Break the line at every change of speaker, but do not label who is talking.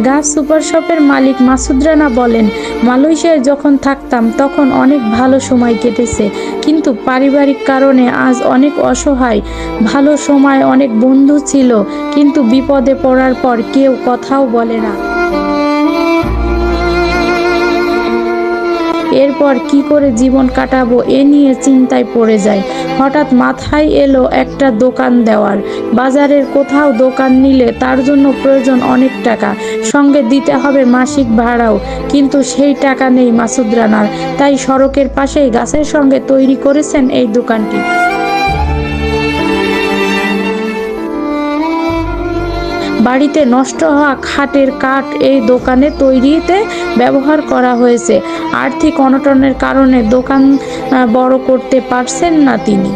গাছ সুপার শপের মালিক মাসুদ রানা বলেন, মালয়েশিয়ায় যখন থাকতাম তখন অনেক ভালো সময় কেটেছে, কিন্তু পারিবারিক কারণে আজ অনেক অসহায়। ভালো সময় অনেক বন্ধু ছিল, কিন্তু বিপদে পড়ার পর কেউ কথাও বলে না। এরপর কি করে জীবন কাটাবো এ নিয়ে চিন্তায় পড়ে যায়। হঠাৎ মাথায় এলো একটা দোকান দেওয়ার। বাজারের কোথাও দোকান নিলে তার জন্য প্রয়োজন অনেক টাকা, সঙ্গে দিতে হবে মাসিক ভাড়াও, কিন্তু সেই টাকা নেই মাসুদ রানার। তাই সড়কের পাশেই গাছের সঙ্গে তৈরি করেছেন এই দোকানটি। বাড়িতে নষ্ট হওয়া খাটের কাঠ এই দোকানে তৈরিতে ব্যবহার করা হয়েছে। আর্থিক অনটনের কারণে দোকান বড় করতে পারছেন না তিনি।